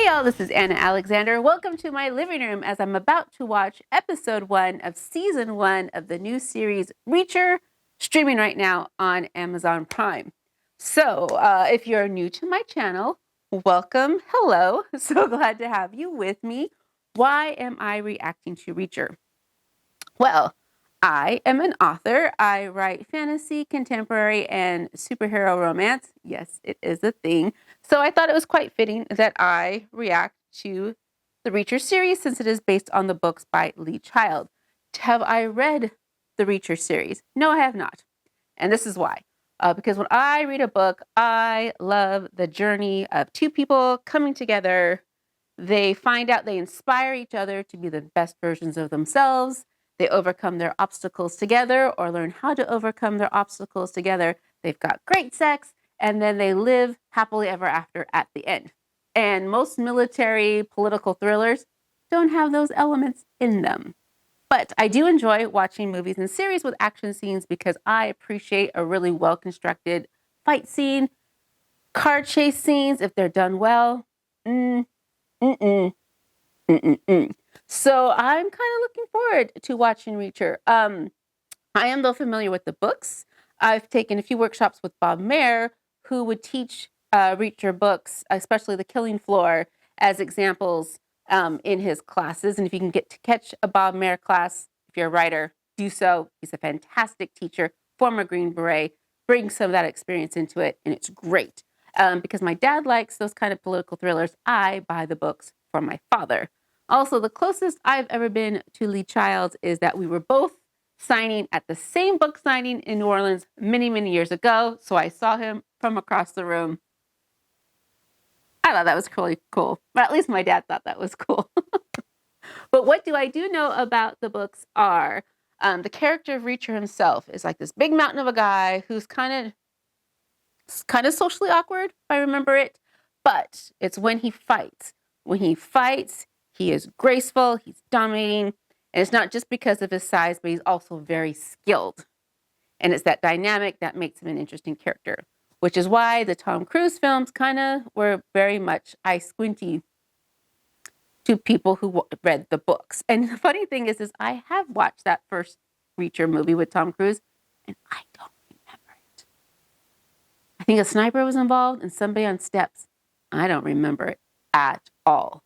Y'all, this is Anna Alexander. Welcome to my living room as I'm about to watch episode 1 of season 1 of the new series Reacher, streaming right now on Amazon Prime. So, if you're new to my channel, welcome. Hello. So glad to have you with me. Why am I reacting to Reacher? Well, I am an author. I write fantasy, contemporary, and superhero romance. Yes, it is a thing. So I thought it was quite fitting that I react to the Reacher series since it is based on the books by Lee Child. Have I read the Reacher series? No, I have not. And this is why. Because when I read a book, I love the journey of two people coming together. They find out they inspire each other to be the best versions of themselves. They overcome their obstacles together or learn how to overcome their obstacles together. They've got great sex, and then they live happily ever after at the end. And most military political thrillers don't have those elements in them. But I do enjoy watching movies and series with action scenes because I appreciate a really well-constructed fight scene, car chase scenes, if they're done well. So I'm kind of looking forward to watching Reacher. I am, though, familiar with the books. I've taken a few workshops with Bob Mayer, who would teach Reacher books, especially The Killing Floor, as examples in his classes. And if you can get to catch a Bob Mayer class, if you're a writer, do so. He's a fantastic teacher, former Green Beret, brings some of that experience into it, and it's great. Because my dad likes those kind of political thrillers, I buy the books for my father. Also, the closest I've ever been to Lee Childs is that we were both signing at the same book signing in New Orleans many, many years ago. So I saw him from across the room. I thought that was really cool. But at least my dad thought that was cool. But what do I do know about the books are the character of Reacher himself is like this big mountain of a guy who's kind of socially awkward, if I remember it. But it's when he fights. When he fights, he is graceful, he's dominating, and it's not just because of his size, but he's also very skilled. And it's that dynamic that makes him an interesting character, which is why the Tom Cruise films kind of were very much eye squinty to people who read the books. And the funny thing is I have watched that first Reacher movie with Tom Cruise, and I don't remember it. I think a sniper was involved and somebody on steps. I don't remember it at all.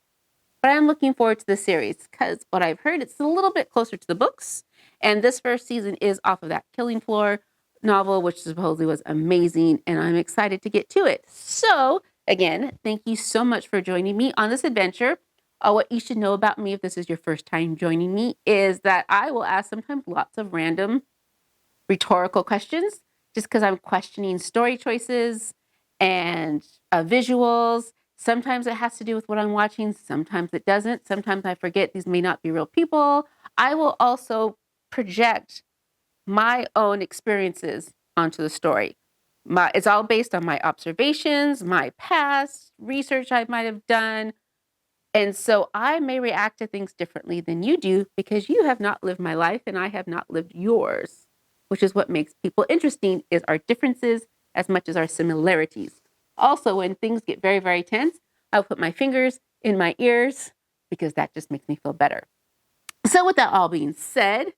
But I'm looking forward to the series because what I've heard, it's a little bit closer to the books. And this first season is off of that Killing Floor novel, which supposedly was amazing. And I'm excited to get to it. So again, thank you so much for joining me on this adventure. What you should know about me if this is your first time joining me is that I will ask sometimes lots of random rhetorical questions just because I'm questioning story choices and visuals. Sometimes it has to do with what I'm watching. Sometimes it doesn't. Sometimes I forget these may not be real people. I will also project my own experiences onto the story. It's all based on my observations, my past research I might have done. And so I may react to things differently than you do because you have not lived my life and I have not lived yours, which is what makes people interesting is our differences as much as our similarities. Also, when things get very, very tense, I'll put my fingers in my ears because that just makes me feel better. So with that all being said,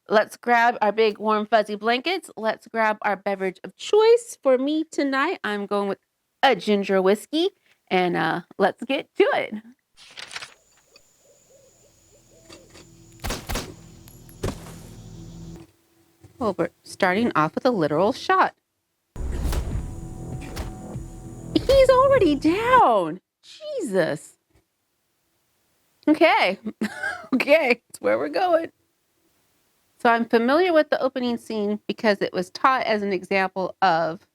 let's grab our big warm fuzzy blankets. Let's grab our beverage of choice. For me tonight, I'm going with a ginger whiskey and let's get to it. Well, we're starting off with a literal shot. He's already down. Jesus. Okay. Okay, that's where we're going. So I'm familiar with the opening scene because it was taught as an example of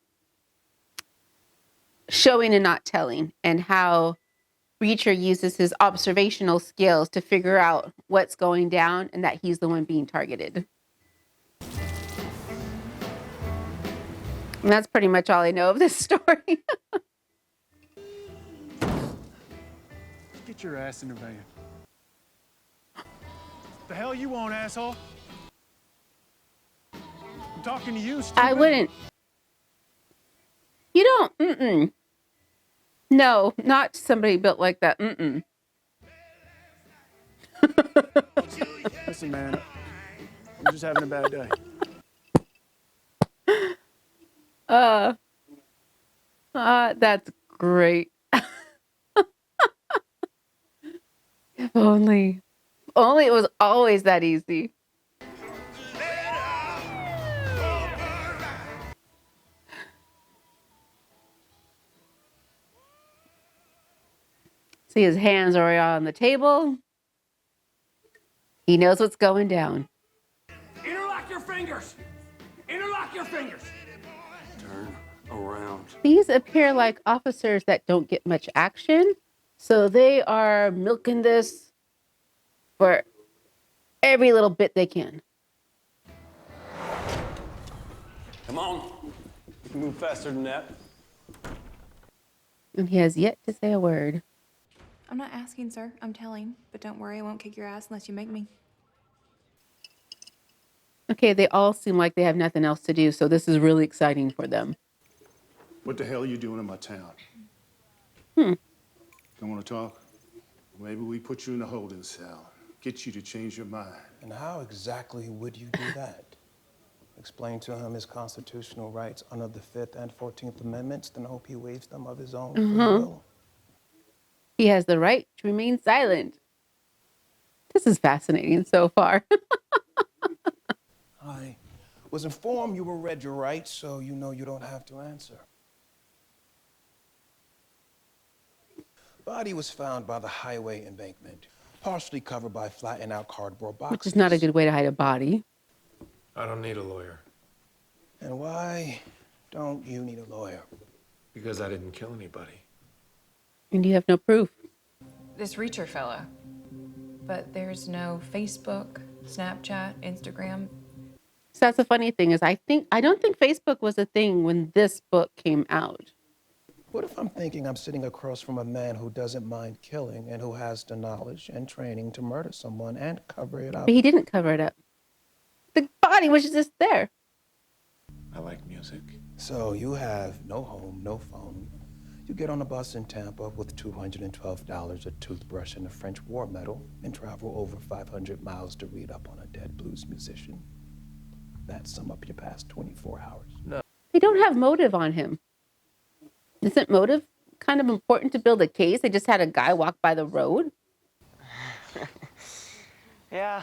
showing and not telling and how Reacher uses his observational skills to figure out what's going down and that he's the one being targeted. And that's pretty much all I know of this story. Get your ass in the van. The hell you want, asshole? I'm talking to you, stupid. I wouldn't. You don't, No, not somebody built like that. Mm-mm. Listen, man, I'm just having a bad day. That's great. If only. Only it was always that easy. See, his hands are on the table. He knows what's going down. Interlock your fingers! Interlock your fingers! Turn around. These appear like officers that don't get much action. So they are milking this for every little bit they can. Come on. You can move faster than that. And he has yet to say a word. I'm not asking, sir. I'm telling. But don't worry, I won't kick your ass unless you make me. Okay, they all seem like they have nothing else to do, so this is really exciting for them. What the hell are you doing in my town? Hmm. Don't want to talk? Maybe we put you in a holding cell. Get you to change your mind. And how exactly would you do that? Explain to him his constitutional rights under the 5th and 14th Amendments, then hope he waives them of his own free will? He has the right to remain silent. This is fascinating so far. I was informed you were read your rights, so you know you don't have to answer. Body was found by the highway embankment, partially covered by flattened out cardboard boxes. Which is not a good way to hide a body. I don't need a lawyer. And why don't you need a lawyer? Because I didn't kill anybody. And you have no proof. This Reacher fella. But there's no Facebook, Snapchat, Instagram. So that's the funny thing is I don't think Facebook was a thing when this book came out. What if I'm thinking I'm sitting across from a man who doesn't mind killing and who has the knowledge and training to murder someone and cover it up? But he didn't cover it up. The body was just there. I like music. So you have no home, no phone. You get on a bus in Tampa with $212, a toothbrush, and a French war medal, and travel over 500 miles to read up on a dead blues musician. That sum up your past 24 hours. No. They don't have motive on him. Isn't motive kind of important to build a case? They just had a guy walk by the road. Yeah,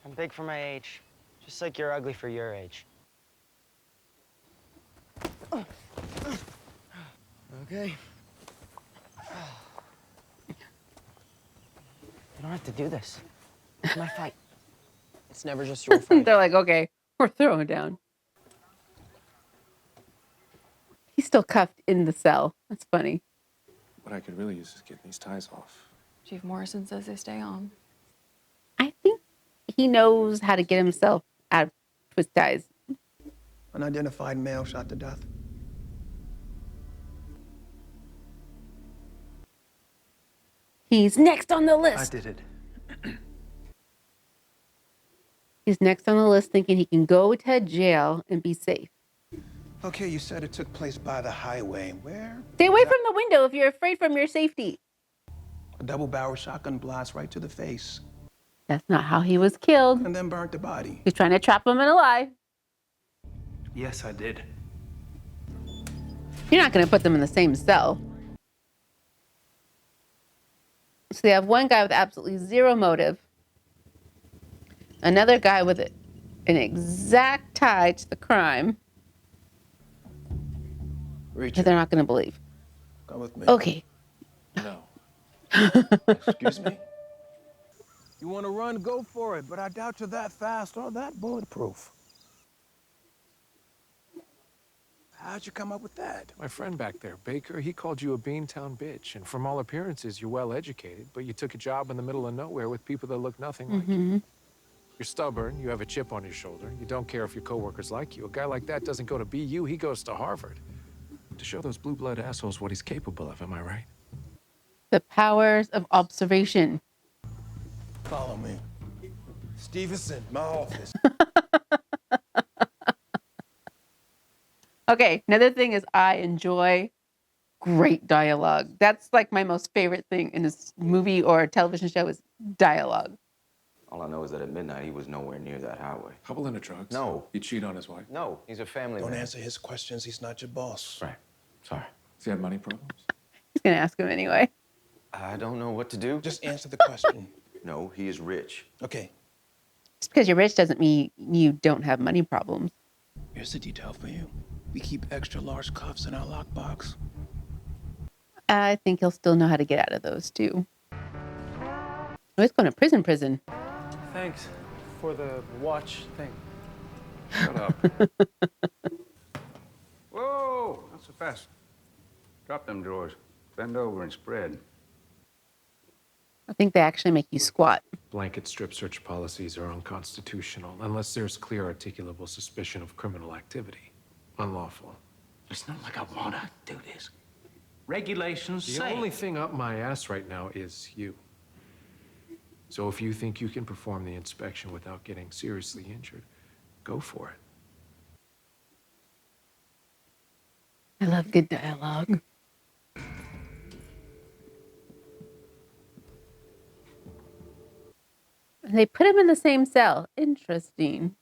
I'm big for my age. Just like you're ugly for your age. Okay. You don't have to do this. It's my fight. It's never just your fight. They're like, okay, we're throwing down. He's still cuffed in the cell. That's funny. What I could really use is getting these ties off. Chief Morrison says they stay on. I think he knows how to get himself out of twist ties. Unidentified male shot to death. He's next on the list. I did it. He's next on the list thinking he can go to jail and be safe. Okay, you said it took place by the highway. Where? Stay away from the window if you're afraid from your safety. A double-barrel shotgun blast right to the face, That's not how he was killed. and then burnt the body. He's trying to trap him in a lie. Yes, I did. You're not going to put them in the same cell. So they have one guy with absolutely zero motive. Another guy with an exact tie to the crime that Richard, they're not going to believe. come with me. Okay. No. Excuse me? You want to run? Go for it, but I doubt you're that fast or that bulletproof. How'd you come up with that? My friend back there, Baker, he called you a beantown bitch. And from all appearances, you're well educated, but you took a job in the middle of nowhere with people that look nothing like you. You're stubborn, you have a chip on your shoulder, you don't care if your coworkers like you. A guy like that doesn't go to BU, he goes to Harvard. To show those blue blood assholes what he's capable of, am I right? The powers of observation. Follow me. Stevenson, my office. Okay, another thing is I enjoy great dialogue. That's like my most favorite thing in this movie or television show is dialogue. All I know is that at midnight, he was nowhere near that highway. Couple into drugs. No. You cheat on his wife. No, he's a family Don't man. answer his questions. He's not your boss. Right. Sorry. Does he have money problems? He's gonna ask him anyway. I don't know what to do. Just answer the question. No, he is rich. Okay, Just because you're rich doesn't mean you don't have money problems. here's the detail for you. We keep extra large cuffs in our lockbox. I think he'll still know how to get out of those too. Oh, he's going to prison. Thanks for the watch thing. Shut up. Whoa, not so fast. Drop them drawers. Bend over and spread. I think they actually make you squat. Blanket strip search policies are unconstitutional unless there's clear articulable suspicion of criminal activity. Unlawful. It's not like I wanna do this. Regulations The say. only thing up my ass right now is you. So if you think you can perform the inspection without getting seriously injured, go for it. I love good dialogue. And they put him in the same cell. Interesting.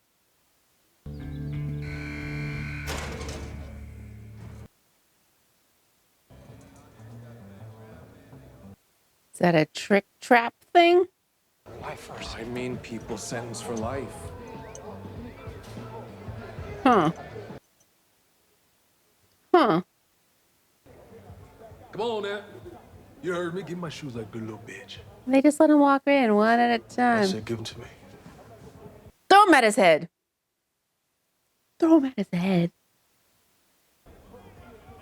Is that a trick trap thing? I mean, people sentenced for life. Huh. Huh. Come on now. You heard me. Give my shoes like a little bitch. They just let him walk in one at a time. Give them to me. Throw him at his head. Throw him at his head.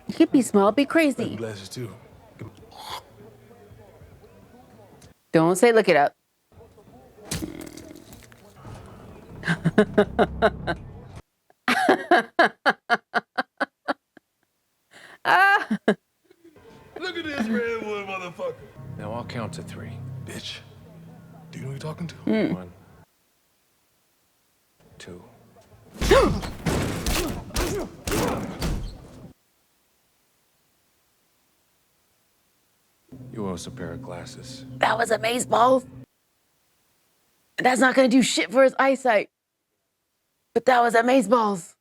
You could be small, be crazy. Glasses too. Don't say look it up. Ah. Look at this redwood motherfucker. Now I'll count to 3. Bitch. Do you know who you're talking to? 1, 2. You owe us a pair of glasses. That was amazeballs. That's not gonna do shit for his eyesight. But that was amazeballs.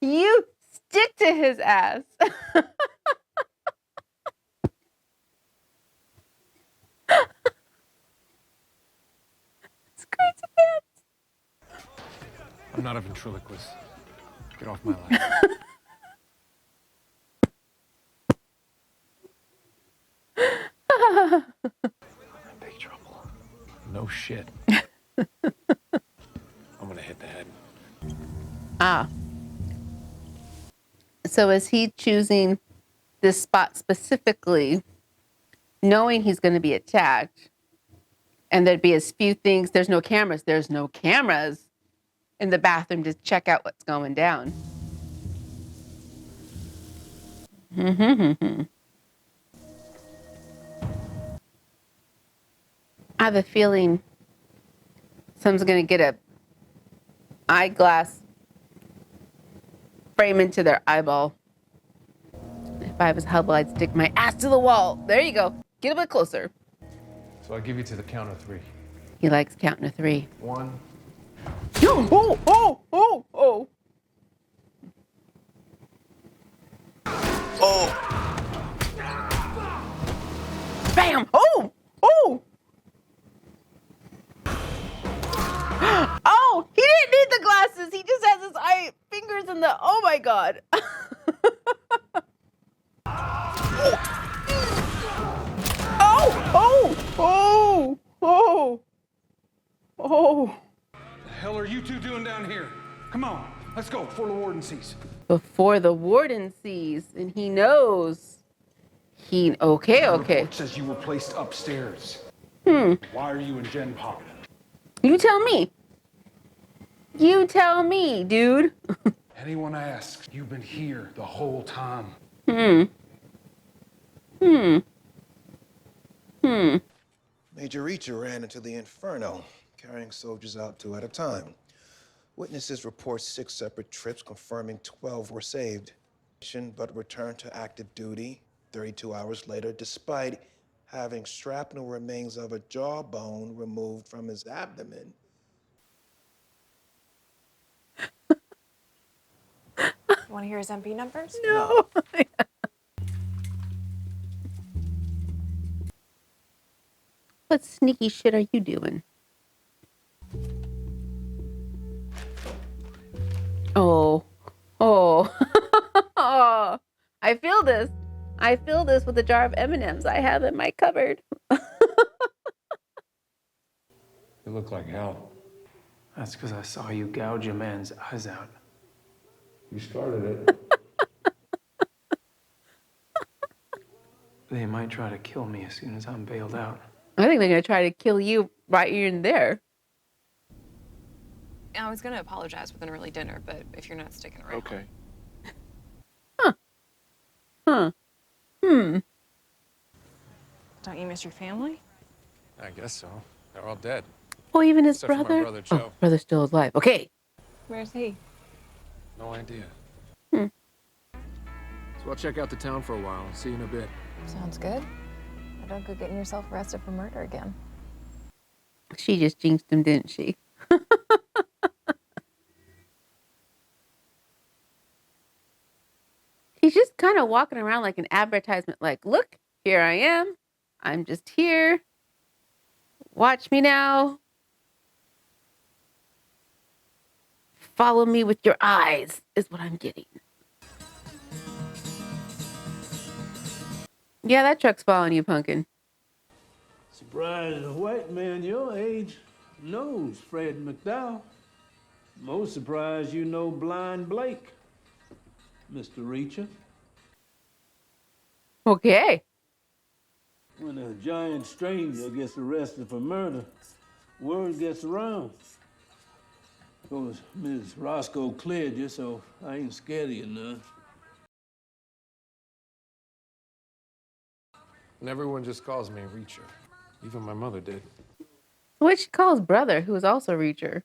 You stick to his ass. It's crazy pants. I'm not a ventriloquist. Get off my lap. I'm in big trouble. No shit. I'm gonna hit the head. Ah. So is he choosing this spot specifically, knowing he's going to be attacked, and there'd be as few things, there's no cameras. There's no cameras in the bathroom to check out what's going down. I have a feeling someone's going to get a eyeglass frame into their eyeball. If I was Hubble, I'd stick my ass to the wall. There you go. Get a bit closer. So I'll give you to the count of 3. He likes counting to 3. 1. Oh, oh, oh, oh. Oh. Bam. Oh, oh. Oh, he didn't need the glasses. He just has his fingers in the, oh my God. Oh, oh, oh, oh. The hell are you two doing down here? Come on, let's go before the warden sees. Before the warden sees, and he knows. Okay. Report says you were placed upstairs. Why are you in Gen Pop? You tell me. You tell me, dude. Anyone asks, you've been here the whole time. Major Reacher ran into the Inferno, carrying soldiers out 2 at a time. Witnesses report 6 separate trips confirming 12 were saved, but returned to active duty 32 hours later, despite having shrapnel remains of a jawbone removed from his abdomen. Want to hear his MP numbers? No. What sneaky shit are you doing? Oh. Oh. Oh. I feel this. I feel this with the jar of M&Ms I have in my cupboard. You look like hell. That's because I saw you gouge a man's eyes out. You started it. They might try to kill me as soon as I'm bailed out. I think they're going to try to kill you right here and there. I was going to apologize with an early dinner, but if you're not sticking around. Okay. Huh. Don't you miss your family? I guess so. They're all dead. Oh, even his Except for my brother? brother, Joe. Oh, brother's still alive. Okay. Where's he? No idea. Hmm. So I'll check out the town for a while. See you in a bit. Sounds good. But don't go getting yourself arrested for murder again. She just jinxed him, didn't she? He's just kind of walking around like an advertisement, like, look, here I am. I'm just here. Watch me now. Follow me with your eyes, is what I'm getting. Yeah, that truck's following you, Pumpkin. Surprised a white man your age knows Fred McDowell. Most surprised you know Blind Blake, Mr. Reacher. Okay. When a giant stranger gets arrested for murder, word gets around. Of course, Ms. Roscoe cleared you, so I ain't scared of you none. And everyone just calls me Reacher. Even my mother did. What she calls brother, who is also Reacher.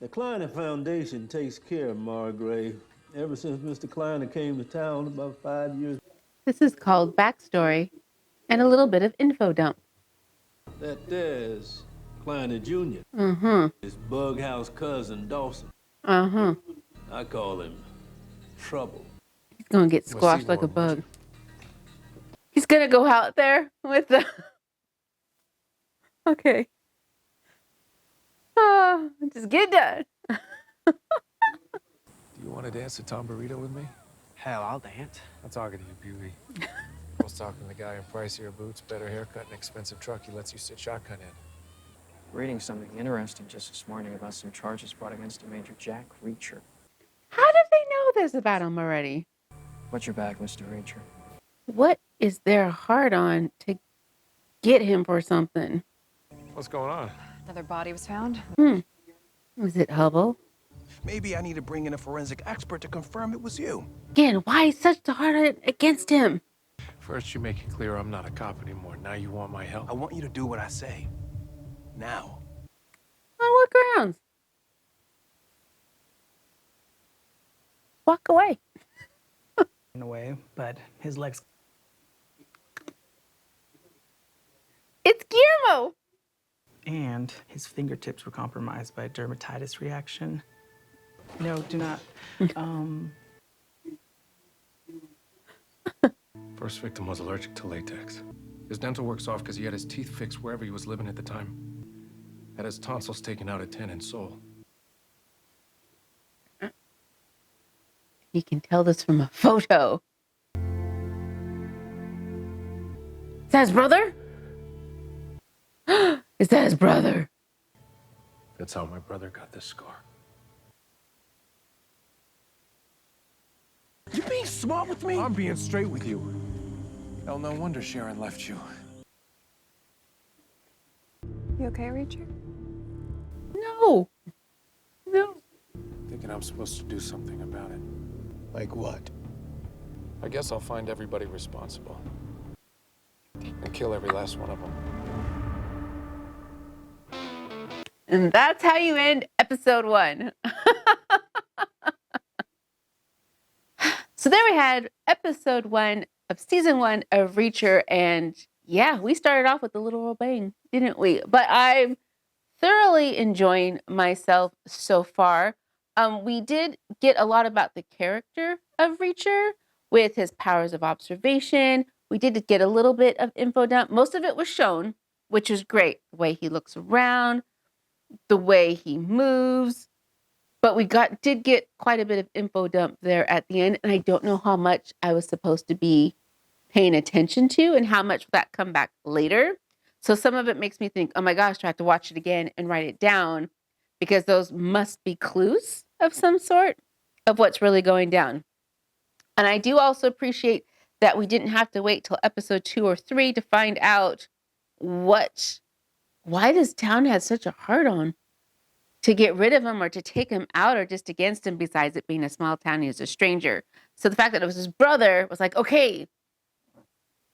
The Kleiner Foundation takes care of Margrave ever since Mr. Kleiner came to town about 5 years. This is called backstory and a little bit of info dump. That there's Kleiner Jr. Mm-hmm. His bughouse cousin Dawson. Uh-huh. I call him Trouble. He's gonna get squashed like a bug. He's gonna go out there with the... Okay. Just get done. Do you want to dance a Tom Burrito with me? Hell, I'll dance. I'm talking to you, Beauty. I was talking to the guy in pricier boots, better haircut, and expensive truck he lets you sit shotgun in. Reading something interesting just this morning about some charges brought against a Major Jack Reacher. How did they know this about him already? What's your bag, Mr. Reacher? What is their heart on to get him for something? What's going on? Another body was found. Was it Hubble? Maybe I need to bring in a forensic expert to confirm it was you. Again, why such the heart against him? First, you make it clear I'm not a cop anymore. Now you want my help. I want you to do what I say. Now. On what grounds? Walk away. In a way, but his legs. It's Guillermo! And his fingertips were compromised by a dermatitis reaction. No, do not. First victim was allergic to latex. His dental works off because he had his teeth fixed wherever he was living at the time. Had his tonsils taken out at 10 in Seoul. You can tell this from a photo. Is that his brother? Is that his brother? That's how my brother got this scar. You being smart with me? I'm being straight with you. Hell, no wonder Sharon left you. You okay, Reacher? No. No. Thinking I'm supposed to do something about it. Like what? I guess I'll find everybody responsible. And kill every last one of them. And that's how you end episode 1. So there we had episode 1 of season 1 of Reacher. And yeah, we started off with a little bang, didn't we? But I'm thoroughly enjoying myself so far. We did get a lot about the character of Reacher with his powers of observation. We did get a little bit of info dump. Most of it was shown, which is great. The way he looks around, the way he moves. But we did get quite a bit of info dump there at the end. And I don't know how much I was supposed to be paying attention to and how much will that come back later. So some of it makes me think, oh my gosh, do I have to watch it again and write it down? Because those must be clues of some sort of what's really going down. And I do also appreciate that we didn't have to wait till episode 2 or 3 to find out why this town has such a hard on to get rid of him or to take him out or just against him, besides it being a small town, he's a stranger. So the fact that it was his brother was like, okay,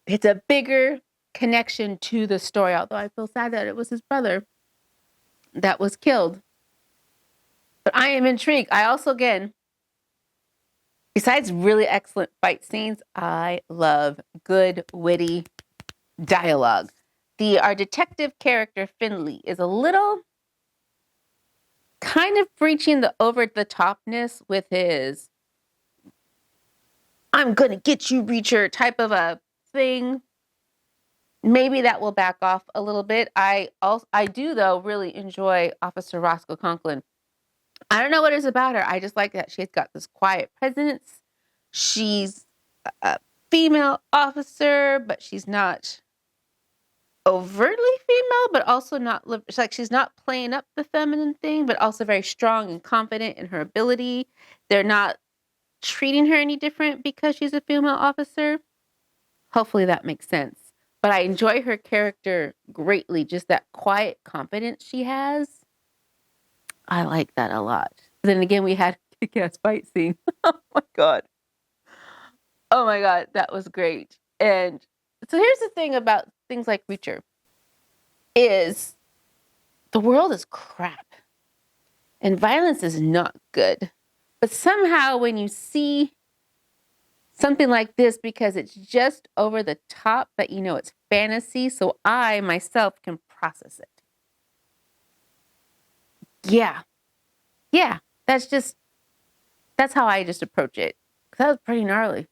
it's a bigger connection to the story, although I feel sad that it was his brother that was killed. But I am intrigued. I also, again, besides really excellent fight scenes, I love good, witty dialogue. Our detective character, Finley, is a little kind of breaching the over-the-topness with his I'm gonna get you, Reacher type of a thing. Maybe that will back off a little bit. I do, though, really enjoy Officer Roscoe Conklin. I don't know what it is about her. I just like that she's got this quiet presence. She's a female officer, but she's not overtly female, but also not, it's like she's not playing up the feminine thing, but also very strong and confident in her ability. They're not treating her any different because she's a female officer. Hopefully that makes sense. But I enjoy her character greatly. Just that quiet confidence she has. I like that a lot. Then again, we had a kick-ass fight scene. Oh my God. Oh my God, that was great. And so here's the thing about things like Reacher is the world is crap. And violence is not good. But somehow when you see something like this, because it's just over the top, that you know it's fantasy, so I myself can process it. Yeah. That's how I just approach it. Because that was pretty gnarly.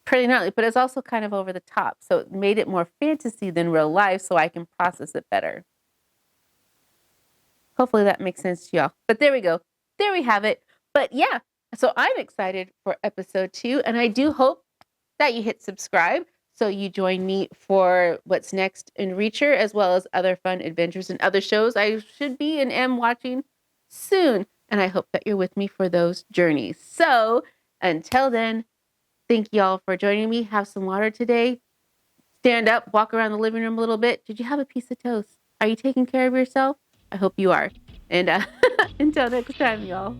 But it's also kind of over the top. So it made it more fantasy than real life, so I can process it better. Hopefully that makes sense to y'all. But there we go. There we have it. But yeah, so I'm excited for episode 2. And I do hope that you hit subscribe so you join me for what's next in Reacher, as well as other fun adventures and other shows I should be and am watching soon. And I hope that you're with me for those journeys. So until then, thank y'all for joining me. Have some water today. Stand up, walk around the living room a little bit. Did you have a piece of toast? Are you taking care of yourself? I hope you are. And until next time, y'all.